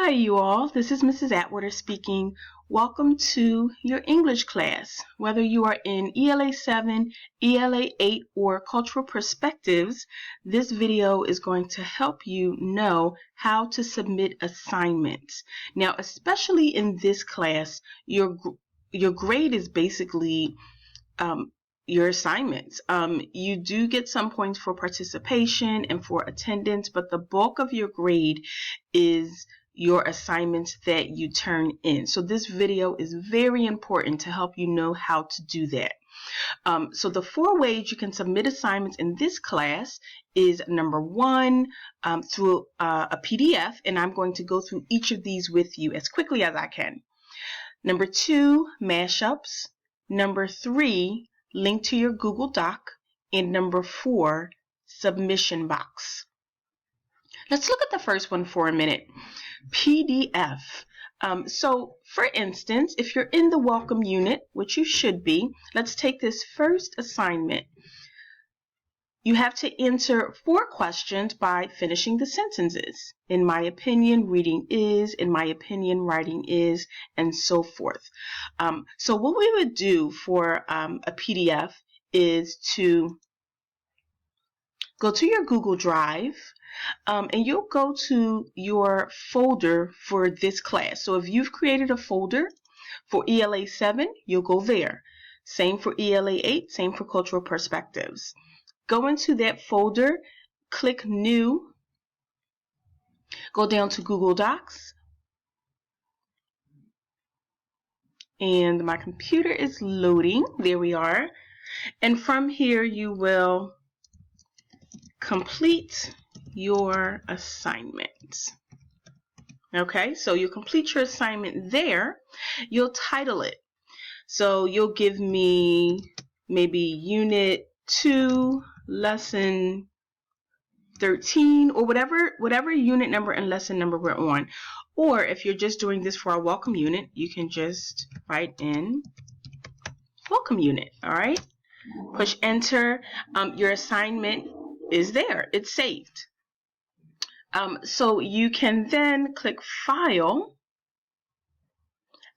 Hi you all, this is Mrs. Atwater speaking. Welcome to your English class. Whether you are in ELA 7, ELA 8, or Cultural Perspectives, this video is going to help you know how to submit assignments. Now, especially in this class, your grade is basically your assignments. You do get some points for participation and for attendance, but the bulk of your grade is your assignments that you turn in. So this video is very important to help you know how to do that. So the 4 ways you can submit assignments in this class is number 1, through a PDF, and I'm going to go through each of these with you as quickly as I can. Number 2, mashups. Number 3, link to your Google Doc. And number 4, submission box. Let's look at the first one for a minute. PDF. So for instance, if you're in the welcome unit, which you should be, let's take this first assignment. You have to answer 4 questions by finishing the sentences. In my opinion, reading is. In my opinion, writing is, and so forth. So what we would do for a PDF is to go to your Google Drive, and you'll go to your folder for this class. So if you've created a folder for ELA 7, you'll go there. Same for ELA 8, same for Cultural Perspectives. Go into that folder, click New, go down to Google Docs, and my computer is loading. There we are. And from here you will complete your assignment. Okay, so you complete your assignment there. You'll title it. So you'll give me maybe Unit 2, Lesson 13, or whatever unit number and lesson number we're on. Or if you're just doing this for our welcome unit, you can just write in welcome unit. All right, push enter. Your assignment is there, it's saved. So you can then click File,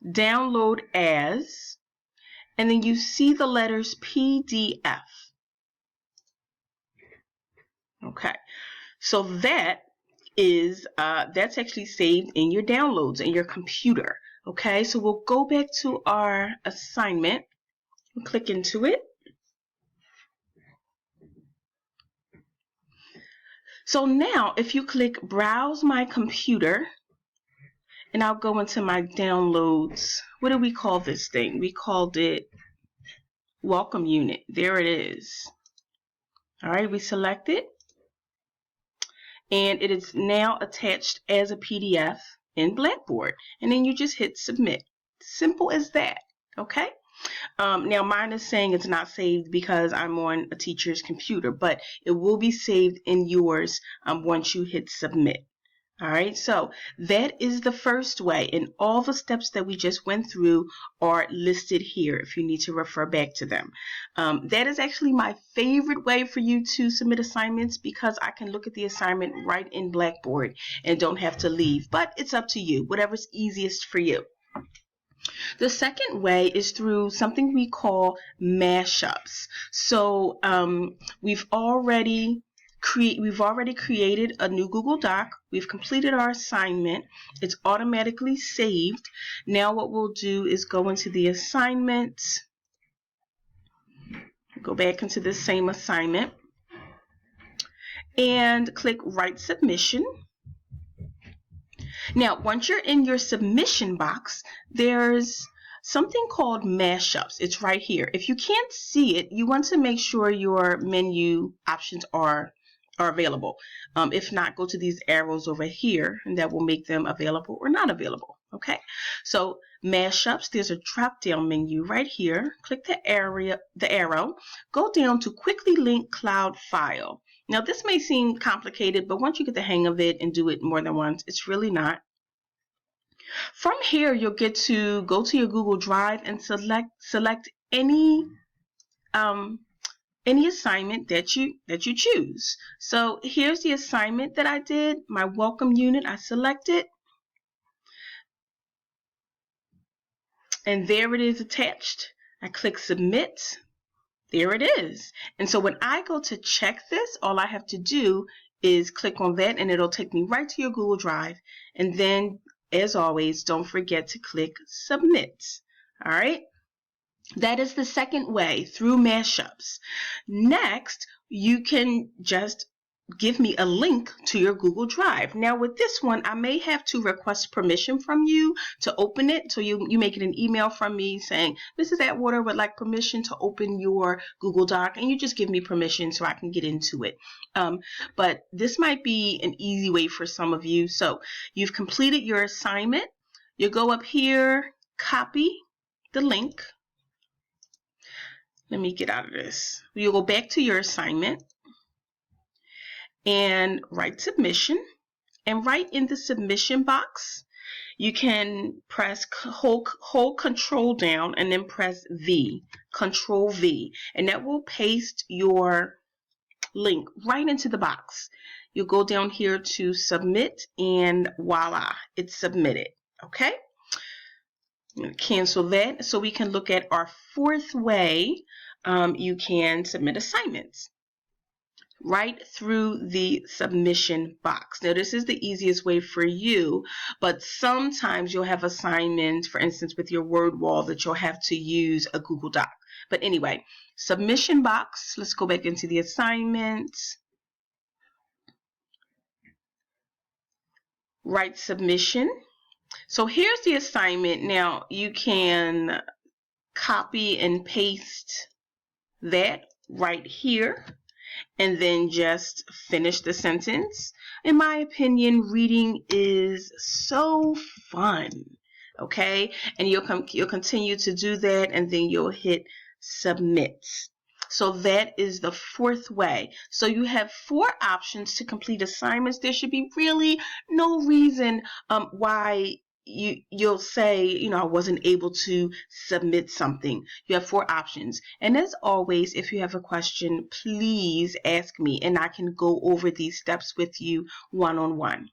Download As, and then you see the letters PDF. Okay, so that is that's actually saved in your downloads in your computer. Okay, so we'll go back to our assignment and click into it. So now if you click Browse My Computer, and I'll go into my downloads. What do we call this thing? We called it Welcome Unit. There it is. All right, we select it, and it is now attached as a PDF in Blackboard, and then you just hit Submit. Simple as that. Okay. Now mine is saying it's not saved because I'm on a teacher's computer, but it will be saved in yours once you hit Submit. All right, so that is the first way, and all the steps that we just went through are listed here if you need to refer back to them. That is actually my favorite way for you to submit assignments because I can look at the assignment right in Blackboard and don't have to leave, but it's up to you, whatever's easiest for you. The second way is through something we call mashups. So we've already created a new Google Doc. We've completed our assignment. It's automatically saved. Now what we'll do is go into the assignments, go back into the same assignment, and click Write Submission. Now, once you're in your submission box, there's something called mashups. It's right here. If you can't see it, you want to make sure your menu options are available. If not, go to these arrows over here, and that will make them available or not available. Okay, so mashups, there's a drop-down menu right here. Click the arrow, go down to Quickly Link Cloud File. Now this may seem complicated, but once you get the hang of it and do it more than once, it's really not. From here, you'll get to go to your Google Drive and select any assignment that you choose. So here's the assignment that I did, my welcome unit. I selected, And there it is attached. I click submit. There it is. And so when I go to check this, all I have to do is click on that and it'll take me right to your Google Drive. And then, as always, don't forget to click submit. All right. That is the second way, through Mashups. Next, you can just give me a link to your Google Drive. Now with this one, I may have to request permission from you to open it. So you make it an email from me saying, Mrs. Atwater would like permission to open your Google Doc, and you just give me permission so I can get into it. But this might be an easy way for some of you. So you've completed your assignment. You go up here, copy the link. Let me get out of this. You'll go back to your assignment and write submission. And right in the submission box, you can press hold Control down and then press V, Control V, and that will paste your link right into the box. You'll go down here to submit and voila, it's submitted. Okay? I'm going to cancel that so we can look at our fourth way you can submit assignments. Right through the submission box. Now this is the easiest way for you, but sometimes you'll have assignments, for instance with your word wall, that you'll have to use a Google Doc. But anyway, submission box, let's go back into the assignments. Write submission. So here's the assignment. Now you can copy and paste that right here and then just finish the sentence. In my opinion, reading is so fun. Okay, and you'll continue to do that, and then you'll hit submit. So that is the fourth way. So you have 4 options to complete assignments. There should be really no reason why you'll say, I wasn't able to submit something. You have 4 options. And as always, if you have a question, please ask me and I can go over these steps with you one-on-one.